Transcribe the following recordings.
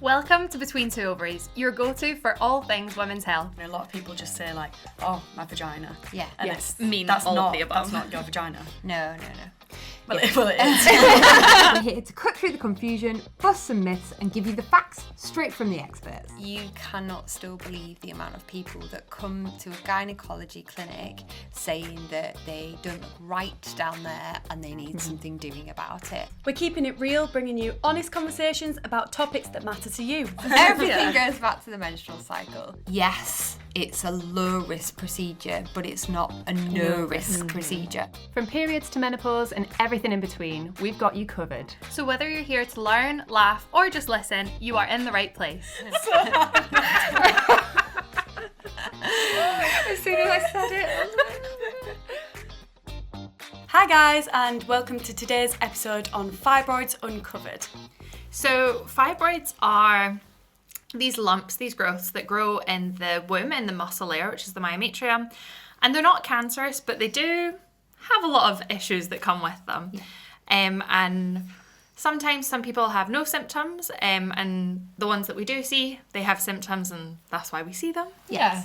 Welcome to Between Two Ovaries, your go-to for all things women's health. A lot of people just say like, oh, my vagina. Yeah. And Yes. that's all not, of the above. That's not your vagina. No. Well, it is. We're here to cut through the confusion, bust some myths, and give you the facts straight from the experts. You cannot still believe the amount of people that come to a gynecology clinic saying that they don't look right down there and they need something doing about it. We're keeping it real, bringing you honest conversations about topics that matter to you. Everything goes back to the menstrual cycle. Yes, it's a low-risk procedure, but it's not a no-risk procedure. From periods to menopause and everything in between, we've got you covered. So whether you're here to learn, laugh, or just listen, you are in the right place. As soon as I said it, Hi guys, and welcome to today's episode on Fibroids Uncovered. So fibroids are these lumps, these growths that grow in the womb, in the muscle layer, which is the myometrium. And they're not cancerous, but they do have a lot of issues that come with them. And sometimes some people have no symptoms, and the ones that we do see, they have symptoms, and that's why we see them. Yeah.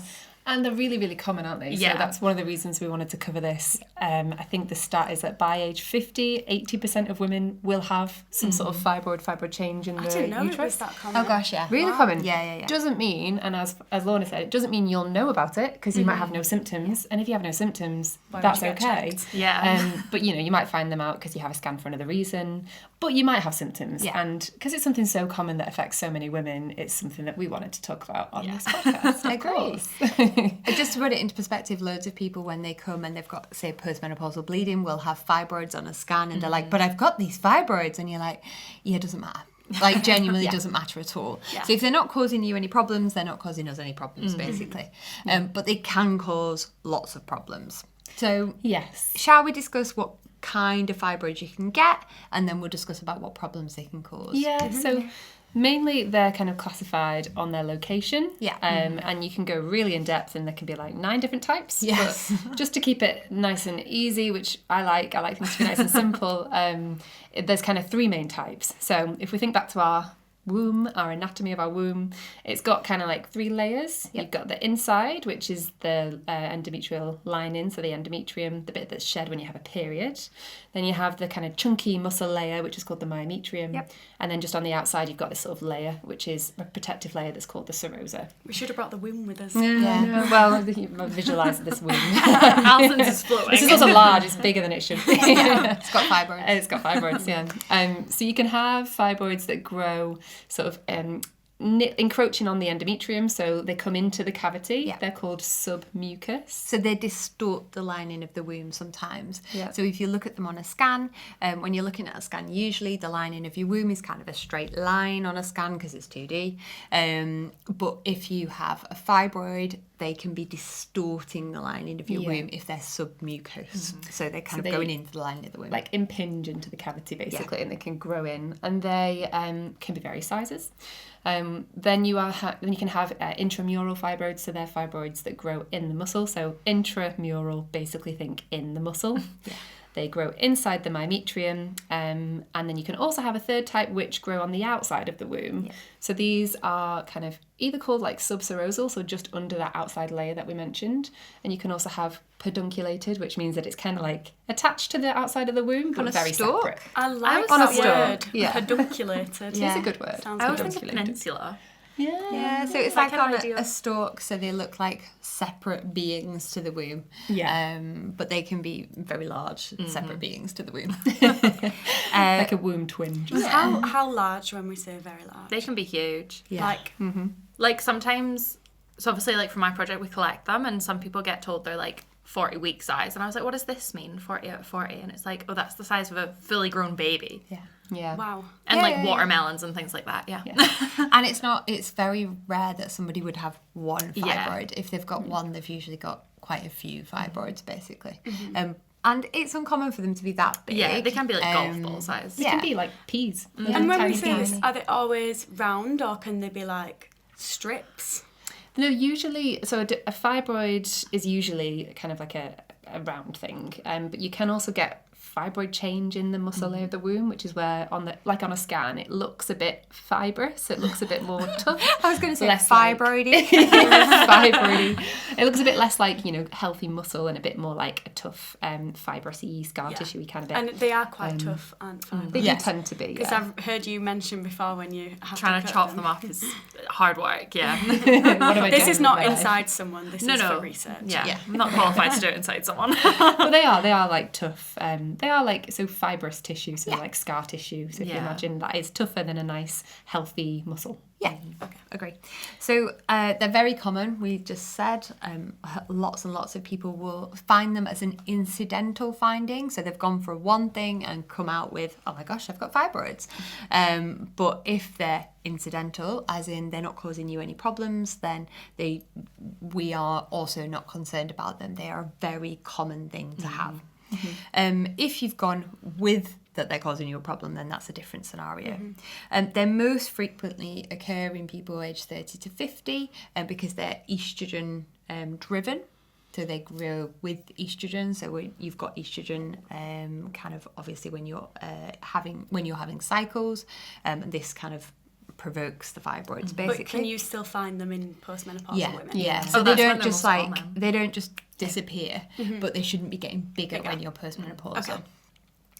And they're really, really common, aren't they? Yeah. So that's one of the reasons we wanted to cover this. I think the stat is that by age 50, 80% of women will have some sort of fibroid change in I the didn't know it was uterus. that common. oh gosh, yeah. Really common? Yeah. Doesn't mean, and as Lorna said, it doesn't mean you'll know about it because you might have no symptoms. And if you have no symptoms, Why would that's you get okay. checked? Yeah. But you might find them out because you have a scan for another reason. But you might have symptoms. Yeah. And because it's something so common that affects so many women, it's something that we wanted to talk about on this podcast. Of course. Just to put it into perspective, loads of people when they come and they've got, say, postmenopausal bleeding will have fibroids on a scan and they're like, but I've got these fibroids. And you're like, yeah, it doesn't matter. Like, genuinely doesn't matter at all. Yeah. So if they're not causing you any problems, they're not causing us any problems, basically. But they can cause lots of problems. So Yes. shall we discuss what kind of fibroids you can get, and then we'll discuss about what problems they can cause? Yeah, so mainly they're kind of classified on their location. Yeah. And you can go really in depth and there can be like 9 different types. Yes. But just to keep it nice and easy, which I like things to be nice and simple, there's kind of 3 main types. So if we think back to our womb, our anatomy of our womb, it's got kind of like 3 layers. You've got the inside, which is the endometrial lining, so the endometrium, the bit that's shed when you have a period. Then you have the kind of chunky muscle layer, which is called the myometrium. Yep. And then just on the outside, you've got this sort of layer, which is a protective layer that's called the serosa. We should have brought the womb with us. Yeah. Well, visualise this womb. Alison's is floating. This is also large, it's bigger than it should be. It's got fibroids. It's got fibroids, yeah. So you can have fibroids that grow sort of encroaching on the endometrium, so they come into the cavity. Yeah. They're called submucous. So they distort the lining of the womb sometimes. Yeah. So if you look at them on a scan, when you're looking at a scan, usually the lining of your womb is kind of a straight line on a scan because it's 2D. But if you have a fibroid, they can be distorting the lining of your womb if they're submucous. So they're kind of going into the lining of the womb. Like impinge into the cavity basically, and they can grow in, and they can be various sizes. Then you can have intramural fibroids, so they're fibroids that grow in the muscle. So intramural, basically think in the muscle. They grow inside the myometrium, and then you can also have a third type which grow on the outside of the womb. So these are kind of either called like subserosal, so just under that outside layer that we mentioned, and you can also have pedunculated, which means that it's kind of like attached to the outside of the womb, but a very stalk? separate. I like On a that word. stalk. Yeah. Pedunculated. Yeah. It's a good word. Sounds I always good. think of peninsula. Yeah, so it's Like like an on idea. a stalk, so they look like separate beings to the womb. Yeah. But they can be very large, separate beings to the womb. Like a womb twin. Just. How large when we say very large? They can be huge. Yeah. Like sometimes, so obviously like for my project we collect them and some people get told they're like 40 week size and I was like, what does this mean, 40 out of 40? And it's like, oh, that's the size of a fully grown baby. Yeah. Wow. And Yeah, like yeah, yeah. watermelons and things like that. Yeah. And it's very rare that somebody would have one Yeah. fibroid. If they've got one, they've usually got quite a few fibroids, basically. And it's uncommon for them to be that big. Yeah, they can be like golf ball size. They can be like peas. And when we say peas. this, are they always round or can they be like strips? No, usually, so a fibroid is usually kind of like a round thing, but you can also get fibroid change in the muscle layer of the womb, which is where on a scan it looks a bit fibrous, it looks a bit more tough. I was going to say less fibroidy. fibroidy. It looks a bit less like, you know, healthy muscle and a bit more like a tough fibrous-y, scar tissue-y kind of bit. And they are quite tough, aren't fibroids? They do tend to be, Because I've heard you mention before when you have Trying to cut chop them up is hard work, yeah. What am I This doing is not with my life? inside someone, this is for research. Yeah. I'm not qualified to do it inside someone. But they are like tough. They are like fibrous tissue, so like scar tissue. So if you Yeah. imagine that is tougher than a nice healthy muscle. Yeah, okay, agree. So they're very common, we just said. Lots and lots of people will find them as an incidental finding. So they've gone for one thing and come out with, oh my gosh, I've got fibroids. But if they're incidental, as in they're not causing you any problems, then we are also not concerned about them. They are a very common thing to have. If you've gone with that they're causing you a problem, then that's a different scenario. They most frequently occur in people aged 30 to 50 because they're estrogen driven. So they grow with estrogen. So when you've got estrogen, kind of obviously when you're having cycles, this kind of provokes the fibroids basically. But can you still find them in postmenopausal women? Yeah. So Oh, they that's when don't they're just most like common. they don't just disappear, but they shouldn't be getting bigger when you're postmenopausal. Okay.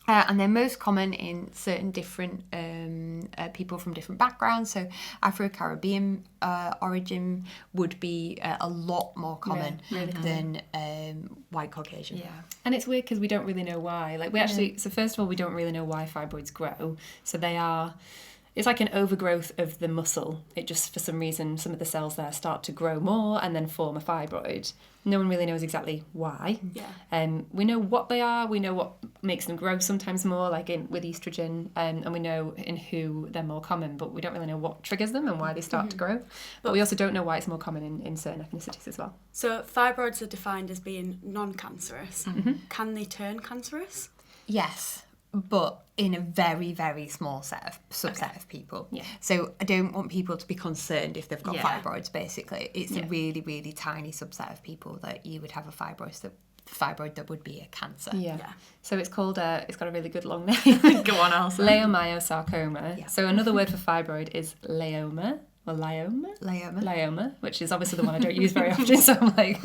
And they're most common in certain different people from different backgrounds. So Afro-Caribbean origin would be a lot more common than white Caucasian. Yeah. And it's weird because we don't really know why. Like we actually, so first of all, we don't really know why fibroids grow. So it's like an overgrowth of the muscle. It just, for some reason, some of the cells there start to grow more and then form a fibroid. No one really knows exactly why. Yeah. We know what they are. We know what makes them grow sometimes more, like with estrogen, and we know in who they're more common, but we don't really know what triggers them and why they start to grow. But we also don't know why it's more common in certain ethnicities as well. So fibroids are defined as being non-cancerous. Can they turn cancerous? Yes, but in a very, very small subset of people. Yeah. So I don't want people to be concerned if they've got Yeah. fibroids, basically. It's a really, really tiny subset of people that you would have a fibroid that would be a cancer. Yeah. Yeah. So it's called, it's got a really good long name. Go on, Elsa. Leiomyosarcoma. Yeah. So another word for fibroid is leioma. Or leioma, which is obviously the one I don't use very often, so I'm like...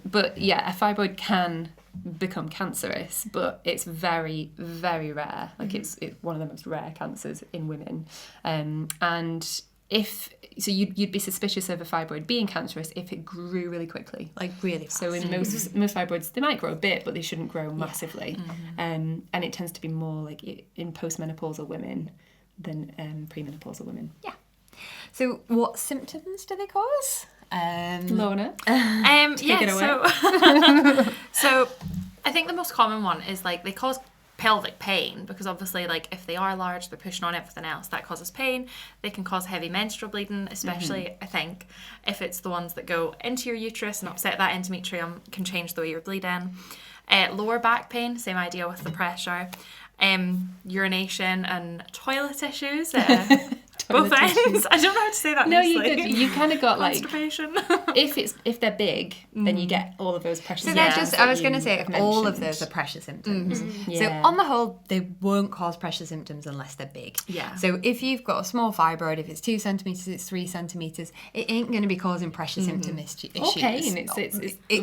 but yeah, a fibroid can become cancerous, but it's very, very rare. Like it's one of the most rare cancers in women. And you'd be suspicious of a fibroid being cancerous if it grew really quickly. Like really fast. So in most fibroids, they might grow a bit, but they shouldn't grow massively. And it tends to be more like in postmenopausal women than premenopausal women. Yeah. So what symptoms do they cause? Lorna? Take it away. So I think the most common one is like they cause pelvic pain because obviously like if they are large, they're pushing on everything else, that causes pain. They can cause heavy menstrual bleeding, especially I think if it's the ones that go into your uterus and upset that endometrium, can change the way you're bleeding. Lower back pain, same idea with the pressure. Urination and toilet issues. Both ends. I don't know how to say that No, nicely. you did. You kind of got like Constipation. if they're big, then you get all of those pressure So symptoms. they're just, that I was you going to say, have all of mentioned. those are pressure symptoms. Yeah. So on the whole, they won't cause pressure symptoms unless they're big. Yeah. So if you've got a small fibroid, if it's 2 centimetres, it's 3 centimetres, it ain't going to be causing pressure symptom issues. pain. It's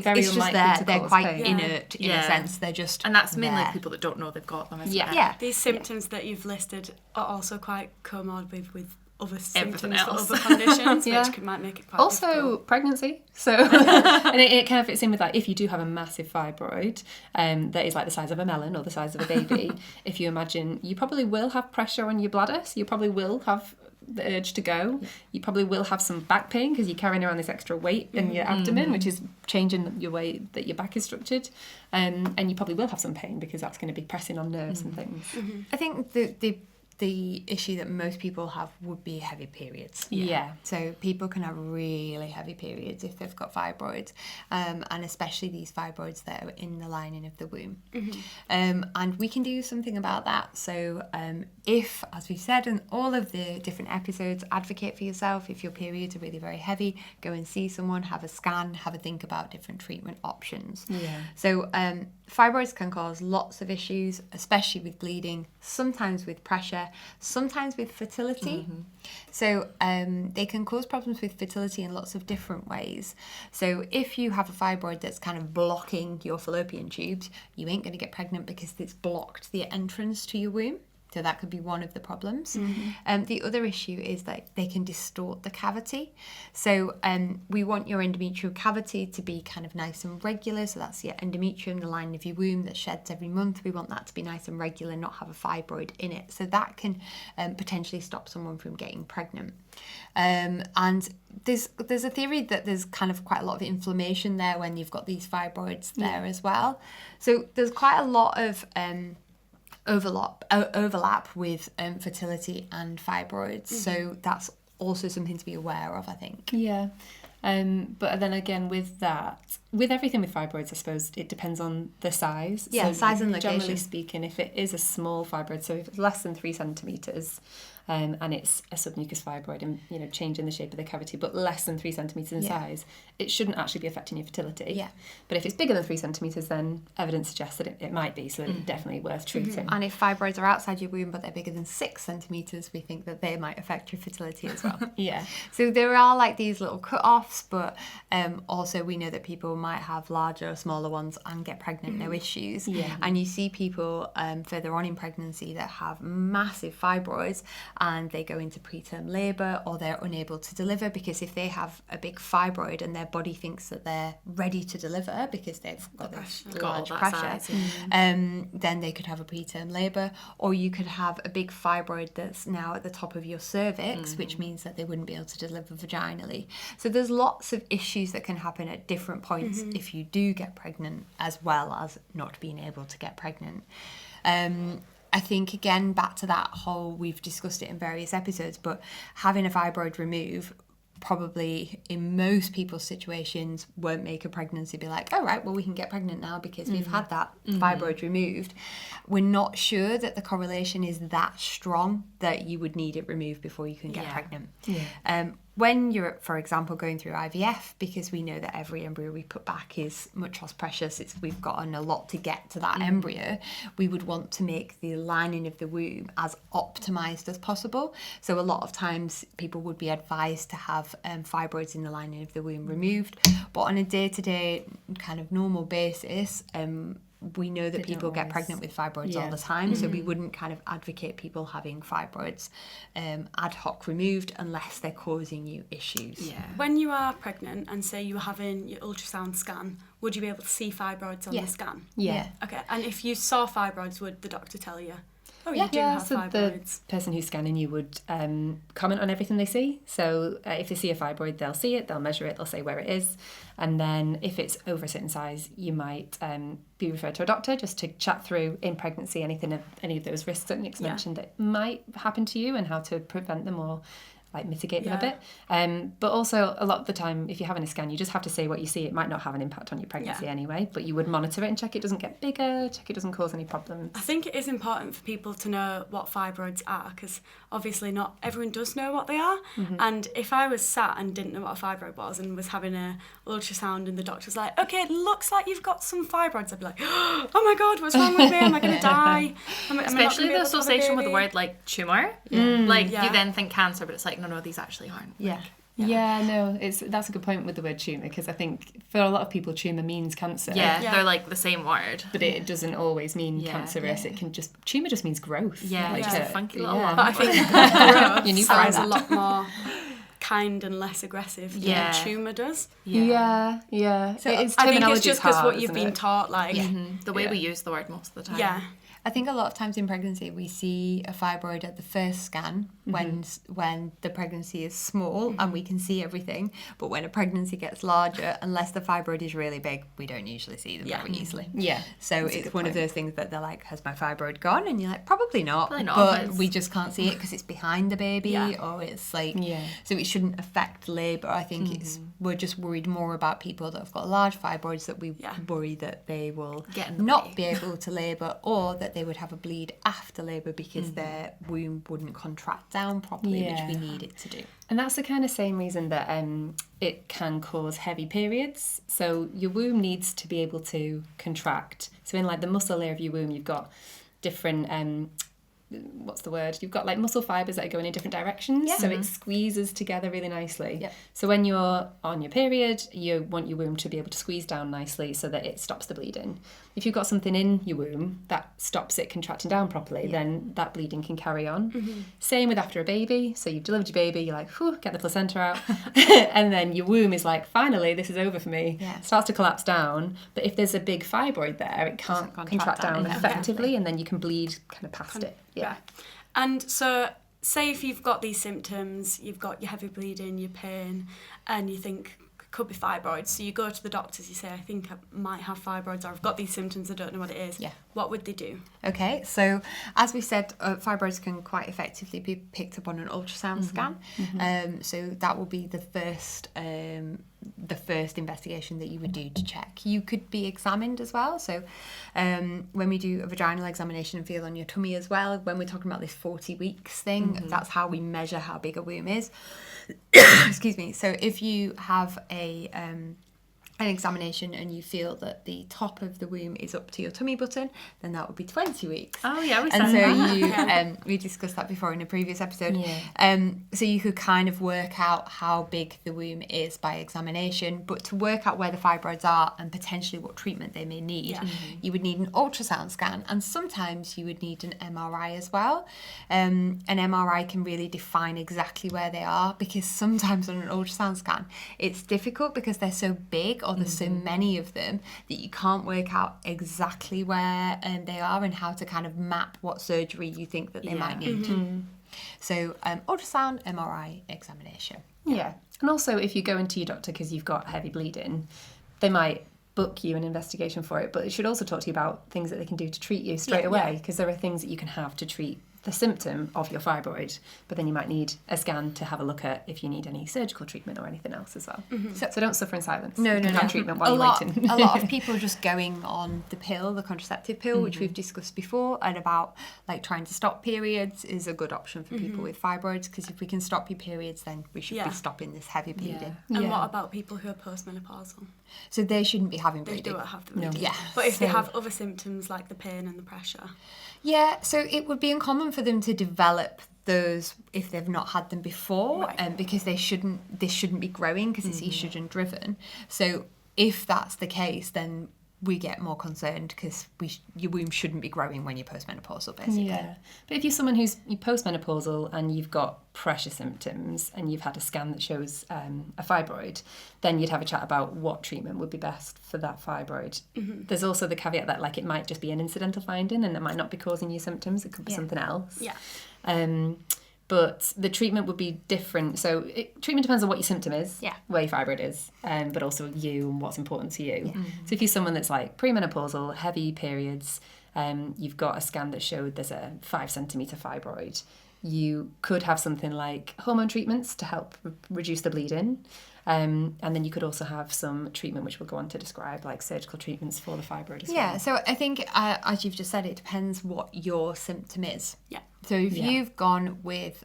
very it's just unlikely there. to They're cause quite pain. inert in a Yeah. sense. They're just And that's mainly there. people that don't know they've got them, isn't Yeah. it? Yeah. These symptoms that you've listed are also quite comorbid with other Everything symptoms for else. other conditions, Yeah. which might make it quite Also difficult. pregnancy. So and it kind of fits in with like if you do have a massive fibroid that is like the size of a melon or the size of a baby, if you imagine you probably will have pressure on your bladder, so you probably will have the urge to go. You probably will have some back pain because you're carrying around this extra weight in your abdomen, which is changing your way that your back is structured. And you probably will have some pain because that's going to be pressing on nerves and things. I think the the issue that most people have would be heavy periods. Yeah. So people can have really heavy periods if they've got fibroids, and especially these fibroids that are in the lining of the womb. And we can do something about that. So if, as we've said in all of the different episodes, advocate for yourself. If your periods are really very heavy, go and see someone, have a scan, have a think about different treatment options. Yeah. So fibroids can cause lots of issues, especially with bleeding, sometimes with pressure, sometimes with fertility. So they can cause problems with fertility in lots of different ways. So if you have a fibroid that's kind of blocking your fallopian tubes, you ain't going to get pregnant because it's blocked the entrance to your womb. So that could be one of the problems. The other issue is that they can distort the cavity. So we want your endometrial cavity to be kind of nice and regular. So that's your endometrium, the lining of your womb that sheds every month. We want that to be nice and regular, not have a fibroid in it. So that can potentially stop someone from getting pregnant. And there's a theory that there's kind of quite a lot of inflammation there when you've got these fibroids there as well. So there's quite a lot of overlap with fertility and fibroids. So that's also something to be aware of, I think. Yeah. But then again, with everything with fibroids, I suppose it depends on the size. Yeah, size and location. Generally speaking, if it is a small fibroid, so if it's less than 3 centimetres, and it's a submucous fibroid and, you know, changing the shape of the cavity, but less than 3 centimetres in size, it shouldn't actually be affecting your fertility. Yeah. But if it's bigger than 3 centimetres, then evidence suggests that it might be, so it's definitely worth treating. And if fibroids are outside your womb but they're bigger than 6 centimetres, we think that they might affect your fertility as well. Yeah. So there are like these little cut-offs, but also we know that people might have larger or smaller ones and get pregnant, no issues. Yeah. And you see people further on in pregnancy that have massive fibroids and they go into preterm labour or they're unable to deliver, because if they have a big fibroid and their body thinks that they're ready to deliver because they've got this large pressure, then they could have a preterm labour. Or you could have a big fibroid that's now at the top of your cervix, which means that they wouldn't be able to deliver vaginally. So there's lots of issues that can happen at different points if you do get pregnant, as well as not being able to get pregnant. I think, again, back to that whole, we've discussed it in various episodes, but having a fibroid removed probably in most people's situations won't make a pregnancy be like, oh, right, well, we can get pregnant now because we've had that fibroid removed. We're not sure that the correlation is that strong that you would need it removed before you can get pregnant. When you're, for example, going through IVF, because we know that every embryo we put back is much less precious, we've gotten a lot to get to that embryo, we would want to make the lining of the womb as optimised as possible. So a lot of times people would be advised to have fibroids in the lining of the womb removed. But on a day-to-day kind of normal basis, we know that people get pregnant with fibroids all the time, so we wouldn't kind of advocate people having fibroids ad hoc removed unless they're causing you issues. Yeah. When you are pregnant and say you were having your ultrasound scan, would you be able to see fibroids on the scan? Yeah. Okay, and if you saw fibroids, would the doctor tell you? Oh, you do have so fibroids. The person who's scanning you would comment on everything they see. So if they see a fibroid, they'll see it, they'll measure it, they'll say where it is. And then if it's over a certain size, you might be referred to a doctor just to chat through in pregnancy any of those risks that Nick's mentioned that might happen to you and how to prevent them or like mitigate them a bit. But also a lot of the time, if you're having a scan, you just have to say what you see. It might not have an impact on your pregnancy anyway, but you would monitor it and check it doesn't get bigger, check it doesn't cause any problems. I think it is important for people to know what fibroids are, because obviously not everyone does know what they are. And if I was sat and didn't know what a fibroid was and was having a ultrasound and the doctor's like, okay, it looks like you've got some fibroids, I'd be like, oh my God, what's wrong with me? Am I going to die? Especially the association with the word like tumour. Like you then think cancer, but it's like, no, these actually aren't. That's a good point with the word tumour, because I think for a lot of people tumour means cancer. They're like the same word, but it doesn't always mean cancerous. It can tumour just means growth. Just a funky little one. But I think growth you sounds a lot more kind and less aggressive than Yeah. a tumour does. Yeah. So It is, I think terminology it's just is because hard, what you've isn't been it? taught, like, The way we use the word most of the time. yeah. I think a lot of times in pregnancy we see a fibroid at the first scan when the pregnancy is small and we can see everything. But when a pregnancy gets larger, unless the fibroid is really big, we don't usually see them very easily. Yeah. So it's one of those things that they're like, has my fibroid gone? And you're like, probably not. Probably not, But but we just can't see it because it's behind the baby Yeah. or it's like, Yeah. so it shouldn't affect labour. I think we're just worried more about people that have got large fibroids, that we worry that they will Get in the not way. be able to labour, or that they would have a bleed after labour because their womb wouldn't contract down properly, which we need it to do. And that's the kind of same reason that it can cause heavy periods. So your womb needs to be able to contract. So in like the muscle layer of your womb, you've got different what's the word? You've got like muscle fibers that are going in different directions, so it squeezes together really nicely. Yep. So when you're on your period, you want your womb to be able to squeeze down nicely so that it stops the bleeding. If you've got something in your womb that stops it contracting down properly, then that bleeding can carry on. Same with after a baby. So you've delivered your baby, you're like, whew, get the placenta out. And then your womb is like, finally, this is over for me. Yeah. Starts to collapse down. But if there's a big fibroid there, it can't contract down effectively, and then you can bleed kind of past it. Yeah. And so, say if you've got these symptoms, you've got your heavy bleeding, your pain, and you think could be fibroids. So you go to the doctors, you say, I think I might have fibroids, or I've got these symptoms, I don't know what it is. Yeah. What would they do? Okay, so as we said, fibroids can quite effectively be picked up on an ultrasound scan. So that will be the first investigation that you would do to check. You could be examined as well. So when we do a vaginal examination and feel on your tummy as well, when we're talking about this 40 weeks thing, that's how we measure how big a womb is. Excuse me. So if you have an examination and you feel that the top of the womb is up to your tummy button, then that would be 20 weeks. Oh yeah, we And said that. so we discussed that before in a previous episode. Yeah. So you could kind of work out how big the womb is by examination, but to work out where the fibroids are and potentially what treatment they may need, you would need an ultrasound scan, and sometimes you would need an MRI as well. An MRI can really define exactly where they are, because sometimes on an ultrasound scan it's difficult because they're so big, or there's so many of them, that you can't work out exactly where they are and how to kind of map what surgery you think that they might need. So ultrasound, MRI, examination. Yeah. And also, if you go into your doctor because you've got heavy bleeding, they might book you an investigation for it, but it should also talk to you about things that they can do to treat you straight away, because there are things that you can have to treat the symptom of your fibroid, but then you might need a scan to have a look at if you need any surgical treatment or anything else as well. So don't suffer in silence. No. Have treatment while you're waiting. A lot of people are just going on the pill, the contraceptive pill, which we've discussed before, and about like trying to stop periods is a good option for people with fibroids, because if we can stop your periods, then we should be stopping this heavy bleeding. And what about people who are postmenopausal? So they shouldn't be having They bleeding. do have the bleeding. Yeah. But if they have other symptoms like the pain and the pressure. Yeah, so it would be uncommon for them to develop those if they've not had them before, because this shouldn't be growing, because it's estrogen driven. So if that's the case, then we get more concerned, because your womb shouldn't be growing when you're postmenopausal, basically. Yeah. But if you're someone who's postmenopausal and you've got pressure symptoms and you've had a scan that shows a fibroid, then you'd have a chat about what treatment would be best for that fibroid. There's also the caveat that like it might just be an incidental finding and it might not be causing you symptoms. It could be something else. Yeah. But the treatment would be different. So treatment depends on what your symptom is, where your fibroid is, but also you and what's important to you. So if you're someone that's like premenopausal, heavy periods, you've got a scan that showed there's a 5 centimetre fibroid, you could have something like hormone treatments to help reduce the bleeding. And then you could also have some treatment, which we'll go on to describe, like surgical treatments for the fibroid as well. Yeah, so I think, as you've just said, it depends what your symptom is. Yeah. So if you've gone with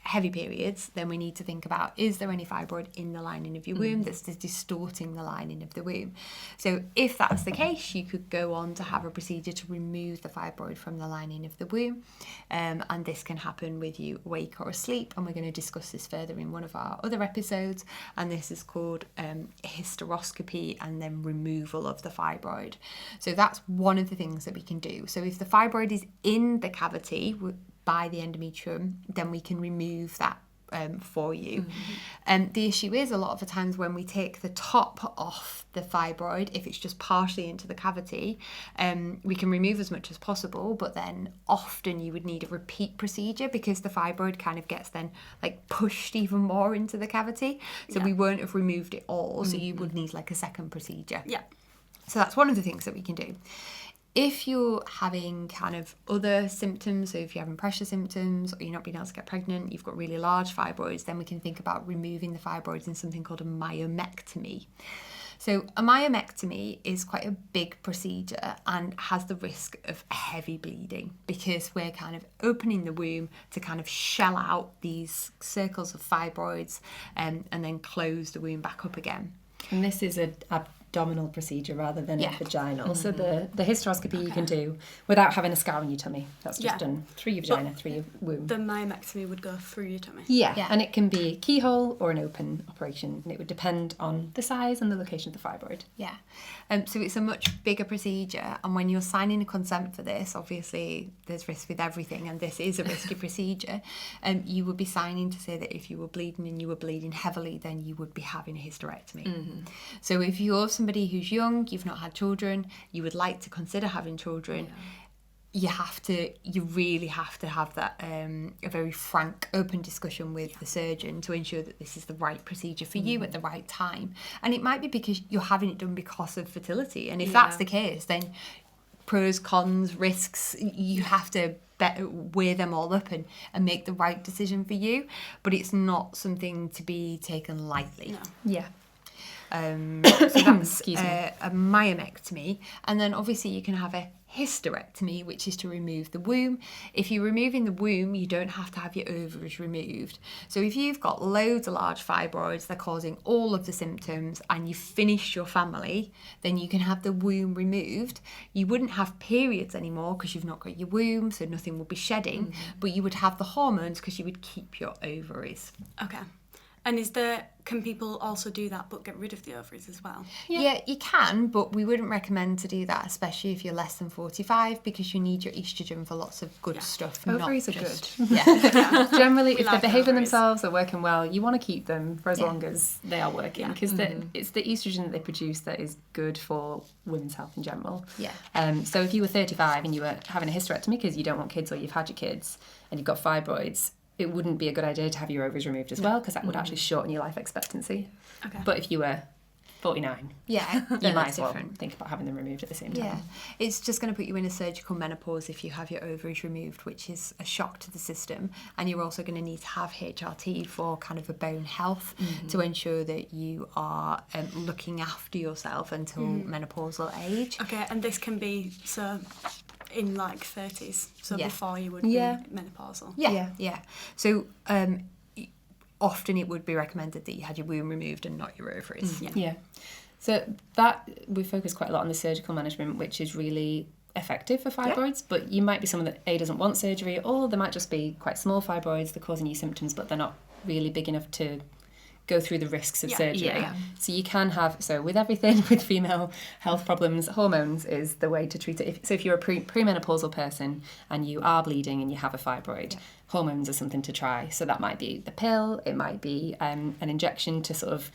heavy periods, then we need to think about, is there any fibroid in the lining of your womb that's distorting the lining of the womb? So if that's the case, you could go on to have a procedure to remove the fibroid from the lining of the womb. And this can happen with you awake or asleep. And we're going to discuss this further in one of our other episodes. And this is called hysteroscopy and then removal of the fibroid. So that's one of the things that we can do. So if the fibroid is in the cavity by the endometrium, then we can remove that for you. The issue is a lot of the times when we take the top off the fibroid, if it's just partially into the cavity, we can remove as much as possible, but then often you would need a repeat procedure because the fibroid kind of gets then like pushed even more into the cavity. So we won't have removed it all, so you would need like a second procedure. Yeah. So that's one of the things that we can do. If you're having kind of other symptoms, so if you're having pressure symptoms or you're not being able to get pregnant, you've got really large fibroids, then we can think about removing the fibroids in something called a myomectomy. So a myomectomy is quite a big procedure and has the risk of heavy bleeding because we're kind of opening the womb to kind of shell out these circles of fibroids and then close the womb back up again. And this is an abdominal procedure rather than a vaginal. So the hysteroscopy you can do without having a scar on your tummy. That's just done through your vagina, through your womb. The myomectomy would go through your tummy. Yeah, and it can be a keyhole or an open operation, and it would depend on the size and the location of the fibroid. Yeah. So it's a much bigger procedure, and when you're signing a consent for this, obviously there's risk with everything, and this is a risky procedure, you would be signing to say that if you were bleeding and you were bleeding heavily, then you would be having a hysterectomy. So if you're somebody who's young, you've not had children, you would like to consider having children, you really have to have that a very frank, open discussion with the surgeon to ensure that this is the right procedure for you at the right time. And it might be because you're having it done because of fertility, and if that's the case, then pros, cons, risks, you have to weigh them all up and make the right decision for you. But it's not something to be taken lightly. No. Yeah. So that's a myomectomy, and then obviously you can have a hysterectomy, which is to remove the womb. If you're removing the womb, you don't have to have your ovaries removed. So if you've got loads of large fibroids, they're causing all of the symptoms, and you've finished your family, then you can have the womb removed. You wouldn't have periods anymore because you've not got your womb, so nothing will be shedding, but you would have the hormones because you would keep your ovaries. Okay. And can people also do that but get rid of the ovaries as well? Yeah, you can, but we wouldn't recommend to do that, especially if you're less than 45, because you need your estrogen for lots of good stuff. Ovaries not are just, good. Yeah. Generally, if like they're behaving ovaries. themselves, they're working well, you want to keep them for as long as they are working, because it's the estrogen that they produce that is good for women's health in general. Yeah. So if you were 35 and you were having a hysterectomy because you don't want kids or you've had your kids and you've got fibroids, it wouldn't be a good idea to have your ovaries removed as well, because that would actually shorten your life expectancy. Okay. But if you were 49, Yeah, you might as well think about having them removed at the same time. Yeah, it's just going to put you in a surgical menopause if you have your ovaries removed, which is a shock to the system. And you're also going to need to have HRT for kind of a bone health to ensure that you are looking after yourself until menopausal age. Okay, and this can be in like 30s, so before you would be menopausal. Yeah. So often it would be recommended that you had your womb removed and not your ovaries. Yeah. So that we focus quite a lot on the surgical management, which is really effective for fibroids, but you might be someone that doesn't want surgery, or there might just be quite small fibroids, they're causing you symptoms, but they're not really big enough to go through the risks of surgery. Yeah. So you can have, with everything with female health problems, hormones is the way to treat it. So if you're a premenopausal person and you are bleeding and you have a fibroid, hormones are something to try. So that might be the pill, it might be an injection to sort of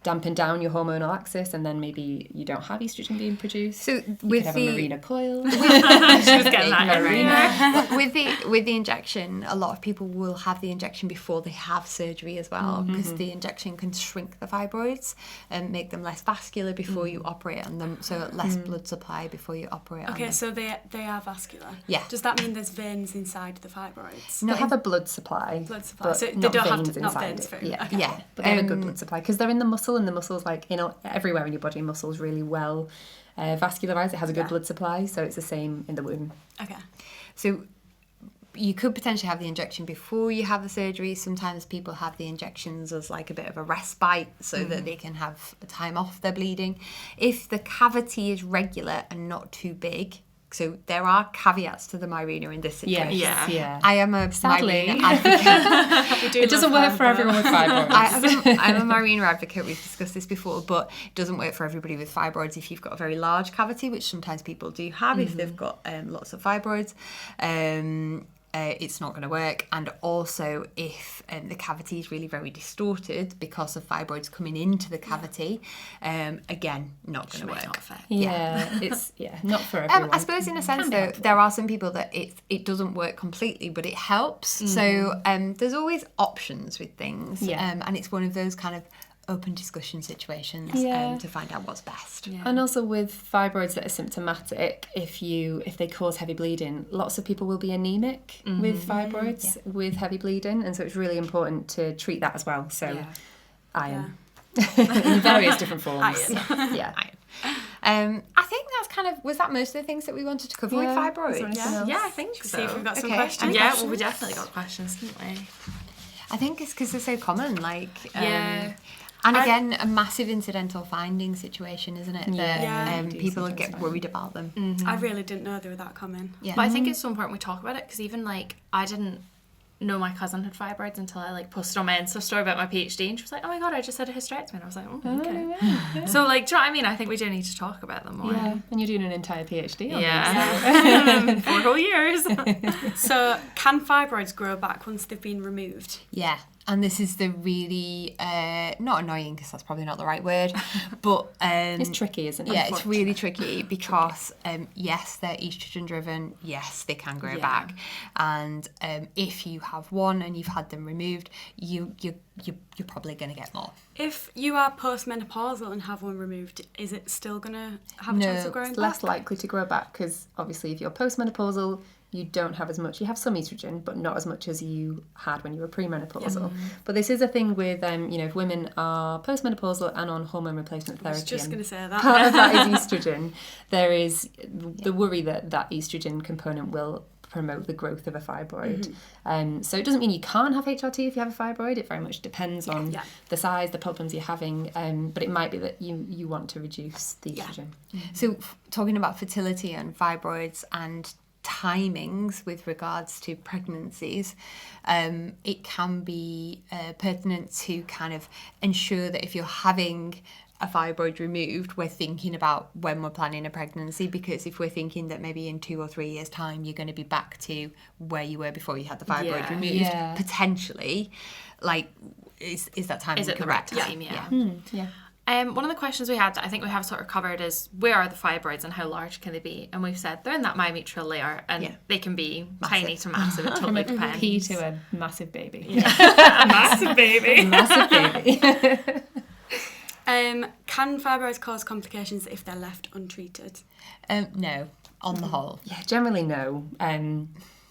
dampen down your hormonal axis, and then maybe you don't have estrogen being produced. So you with could have the a Mirena coil. She was getting that in. with the injection, a lot of people will have the injection before they have surgery as well, because the injection can shrink the fibroids and make them less vascular before you operate on them, so less blood supply before you operate on them. Okay, so they are vascular. Yeah. Does that mean there's veins inside the fibroids? They have a blood supply. Blood supply. But So they not don't have veins to, not inside veins it. through. Yeah. Okay. Yeah, But they have a good blood supply because they're in the muscle, and the muscle's like, everywhere in your body, muscle's really well vascularized. It has a good blood supply, so it's the same in the womb. Okay. So you could potentially have the injection before you have the surgery. Sometimes people have the injections as like a bit of a respite so that they can have a time off their bleeding. If the cavity is regular and not too big, so there are caveats to the Mirena in this situation. Yeah. I am a Sadly. Mirena advocate. It doesn't work for everyone with fibroids. I'm a Mirena advocate. We've discussed this before, but it doesn't work for everybody with fibroids if you've got a very large cavity, which sometimes people do have if they've got lots of fibroids. it's not going to work. And also if the cavity is really very distorted because of fibroids coming into the cavity, again, not going to work. It's not for everyone. I suppose in a sense though, there are some people that it doesn't work completely, but it helps. So there's always options with things, and it's one of those kind of open discussion situations to find out what's best. And also with fibroids that are symptomatic, if they cause heavy bleeding, lots of people will be anemic with fibroids with heavy bleeding, and so it's really important to treat that as well. So iron in various different forms. Iron. I think that's kind of, was that most of the things that we wanted to cover with fibroids? Yeah, I think so. See if we've got some Okay. questions. Yeah, well, we definitely got questions, didn't we? I think it's because they're so common, and again, a massive incidental finding situation, isn't it? That people get worried about them. I really didn't know they were that common. Yeah. But I think it's so important we talk about it, because even I didn't know my cousin had fibroids until I posted on my Insta story about my PhD, and she was like, oh my god, I just had a hysterectomy, and I was like, oh, okay. So do you know what I mean? I think we do need to talk about them more. Yeah, and you're doing an entire PhD on them. 4 whole years. So can fibroids grow back once they've been removed? Yeah. And this is the really, not annoying because that's probably not the right word, but... it's tricky, isn't it? Yeah, it's really tricky because, yes, they're estrogen driven. Yes, they can grow back. And if you have one and you've had them removed, you're probably going to get more. If you are postmenopausal and have one removed, is it still going to have a chance of growing it's back? less likely to grow back, because obviously if you're postmenopausal, you don't have as much. You have some estrogen, but not as much as you had when you were premenopausal. But this is a thing with, if women are postmenopausal and on hormone replacement therapy, I was just going to say that. part of that is estrogen, there is the worry that estrogen component will promote the growth of a fibroid. So it doesn't mean you can't have HRT if you have a fibroid. It very much depends on the size, the problems you're having, but it might be that you want to reduce the estrogen. So talking about fertility and fibroids and timings with regards to pregnancies, it can be pertinent to kind of ensure that if you're having a fibroid removed, we're thinking about when we're planning a pregnancy, because if we're thinking that maybe in 2 or 3 years' time you're going to be back to where you were before you had the fibroid removed, potentially, is that timing correct? Is it the right time? One of the questions we had that I think we have sort of covered is, where are the fibroids and how large can they be? And we've said they're in that myometrial layer, and they can be tiny to massive. It totally depends. Pea to a massive baby. A massive baby. Massive baby. Can fibroids cause complications if they're left untreated? No, on the whole. Yeah, generally no.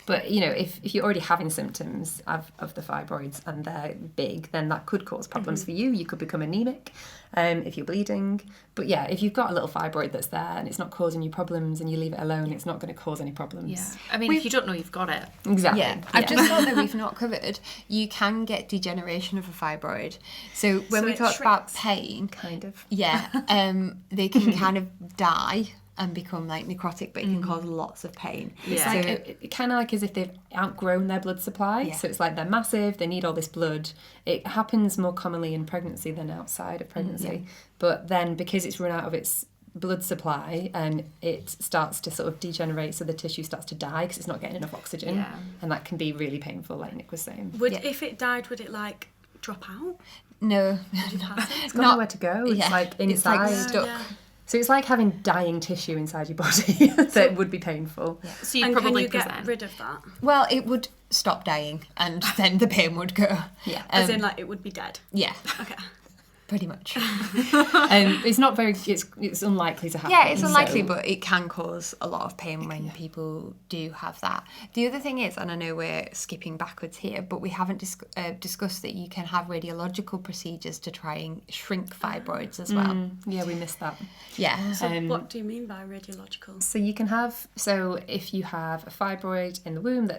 But, if you're already having symptoms of the fibroids and they're big, then that could cause problems for you. You could become anemic if you're bleeding. But yeah, if you've got a little fibroid that's there and it's not causing you problems and you leave it alone, it's not going to cause any problems. Yeah. I mean, if you don't know you've got it. Exactly. Yeah. I've just thought that we've not covered, you can get degeneration of a fibroid. So when we talk about pain, Kind of. they can kind of die and become necrotic, but it can cause lots of pain. It's it kind of as if they've outgrown their blood supply. So it's like they're massive, they need all this blood. It happens more commonly in pregnancy than outside of pregnancy. But then because it's run out of its blood supply, it starts to sort of degenerate, so the tissue starts to die because it's not getting enough oxygen. And that can be really painful, like Nick was saying. If it died, would it drop out? No. It's got nowhere to go. It's inside. It's stuck. So it's like having dying tissue inside your body that would be painful. So you And probably can you get rid of that? Well, it would stop dying and then the pain would go. Yeah. As in, it would be dead? Yeah. Okay. Pretty much. It's not very. It's unlikely to happen. Yeah, it's unlikely, but it can cause a lot of pain when people do have that. The other thing is, and I know we're skipping backwards here, but we haven't discussed that you can have radiological procedures to try and shrink fibroids as well. Yeah, we missed that. Yeah. So what do you mean by radiological? So you can have. So if you have a fibroid in the womb,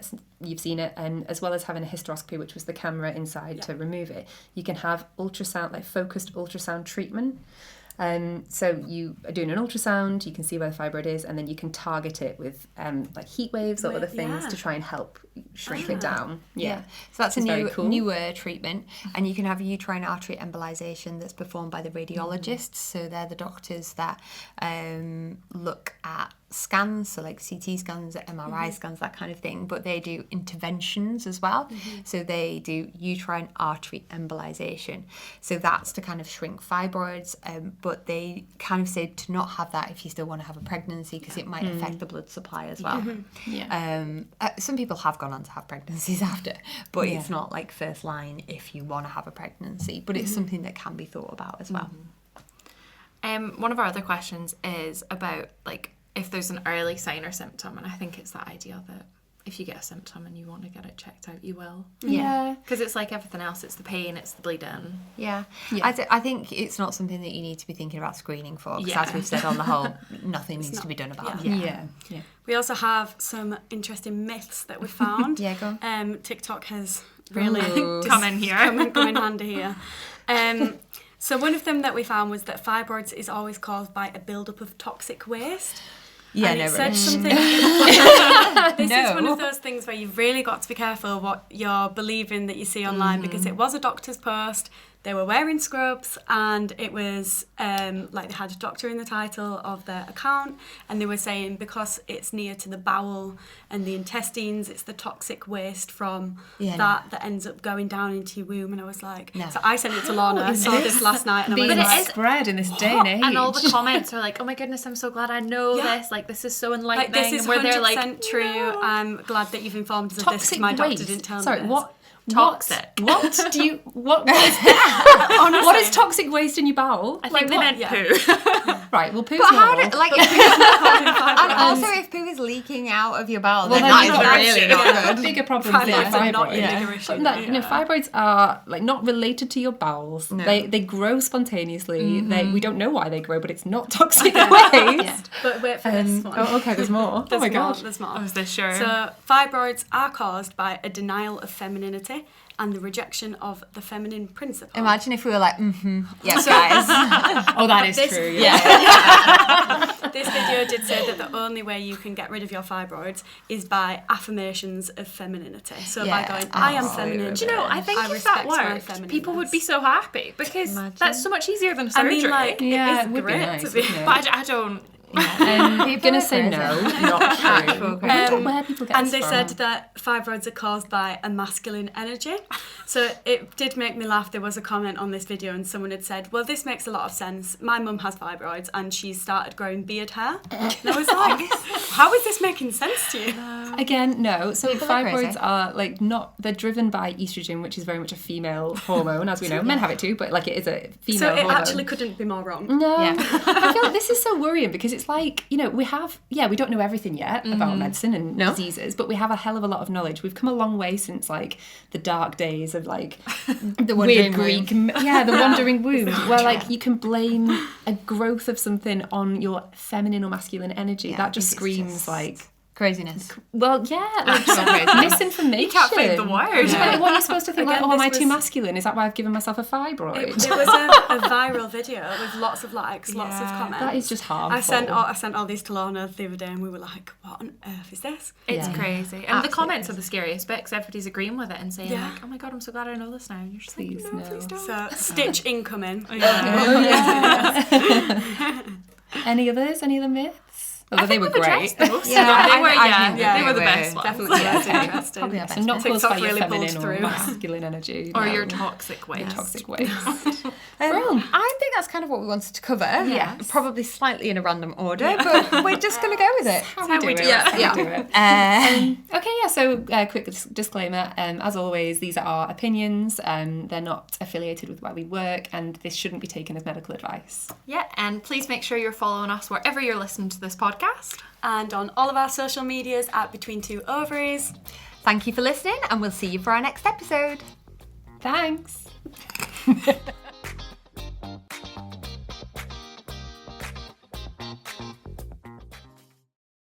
you've seen it, and as well as having a hysteroscopy, which was the camera inside to remove it, you can have ultrasound, focused ultrasound treatment. So you are doing an ultrasound, you can see where the fibroid is, and then you can target it with heat waves or other things to try and help shrink it down. Yeah. So that's cool. newer treatment, and you can have uterine artery embolization that's performed by the radiologists. So they're the doctors that look at scans, so like CT scans, MRI scans, that kind of thing, but they do interventions as well. So they do uterine artery embolization. So that's to kind of shrink fibroids, but they kind of say to not have that if you still want to have a pregnancy, because it might affect the blood supply as well. Some people have gone on to have pregnancies after, but it's not like first line if you want to have a pregnancy, but it's something that can be thought about as well. One of our other questions is about like if there's an early sign or symptom, and I think it's that idea that if you get a symptom and you want to get it checked out, you will. Yeah. Because it's like everything else, it's the pain, it's the bleeding. Yeah. I think it's not something that you need to be thinking about screening for, because as we've said on the whole, nothing needs to be done about it. Yeah. We also have some interesting myths that we found. Go on. TikTok has really Come in here. come in handy here. So one of them that we found was that fibroids is always caused by a buildup of toxic waste. Yeah, and no, it said rubbish. something. This is one of those things where you've really got to be careful what you're believing that you see online, because it was a doctor's post. They were wearing scrubs, and it was like they had a doctor in the title of their account, and they were saying because it's near to the bowel and the intestines, it's the toxic waste from that ends up going down into your womb. And I was like, so I sent it to Lorna. I saw this last night, and I was Being like, spread in this day and age. And all the comments are like, oh my goodness, I'm so glad I know this. Like, this is so enlightening. like, this is and where 100% they're like, true. no. I'm glad that you've informed us of this, because my doctor didn't tell me this. Toxic. What do you? What is that? Honestly. What is toxic waste in your bowel? I think they meant poo. Right. Well, poo's But how normal. did, like, and also if poo is leaking out of your bowel, then that is that's really not not good. bigger problems than Fibroids are not fibroids. your bigger issue. Fibroids are like not related to your bowels. No. They grow spontaneously. We don't know why they grow, but it's not toxic waste. But wait for this one. Oh, okay. There's more. There's oh my more, god. there's more. I was this sure. So fibroids are caused by a denial of femininity and the rejection of the feminine principle. Imagine if we were like, yes, guys. Oh, that is This- true. This video did say that the only way you can get rid of your fibroids is by affirmations of femininity. So by going, I am feminine. Do you know, I think if respect that my worked, people would be feminineness. so happy, because Imagine. that's so much easier than I surgery. mean, like, Yeah, it is it would be great nice, to be. wouldn't it? But I don't. You're gonna say crazy. no, not true. Where people get And this they from. said that fibroids are caused by a masculine energy. So it did make me laugh. There was a comment on this video and someone had said, well, this makes a lot of sense. My mum has fibroids and she's started growing beard hair. And I was like, how is this making sense to you? Again, no. So People are fibroids crazy. are like not. They're driven by estrogen, which is very much a female hormone, as we know. Men have it too, but like it is a female So it hormone. actually couldn't be more wrong. No, Yeah. I feel like this is so worrying, because it's like, you know, we don't know everything yet about medicine and diseases, but we have a hell of a lot of knowledge. We've come a long way since like the dark days of like The weird wandering Greek, the wandering womb, where like you can blame a growth of something on your feminine or masculine energy. Yeah, that I just think it's screams just like, craziness. well, yeah, like misinformation. You can't find the word. Yeah. What are you supposed to think? Again, like, oh, am I this too was- masculine? Is that why I've given myself a fibroid? It was a viral video with lots of likes, lots of comments. that is just harmful. I sent all these to Lorna the other day and we were like, what on earth is this? It's Yeah. crazy. And the Absolutely comments are the scariest bit, because everybody's agreeing with it and saying Yeah. like, oh my god, I'm so glad I know this now. And you're just Please, like, no, no. please don't. So stitch incoming. Any others? Any other myths? Although they were We've great. addressed the most of Yeah, them. They I were, think they were the they best were ones. Definitely, that's Yeah. interesting. Probably our So best. not caused TikTok by your really pulled feminine or through. masculine energy. Or no. your toxic waste. toxic waste. I think that's kind of what we wanted to cover. Yes. Probably slightly in a random order, but we're just going to go with it. How how we do it. That's how Yeah. we do it. Okay, yeah, so quick disclaimer. As always, these are our opinions. They're not affiliated with where we work, and this shouldn't be taken as medical advice. Yeah, and please make sure you're following us wherever you're listening to this podcast. And on all of our social medias at Between Two Ovaries. Thank you for listening, and we'll see you for our next episode. Thanks.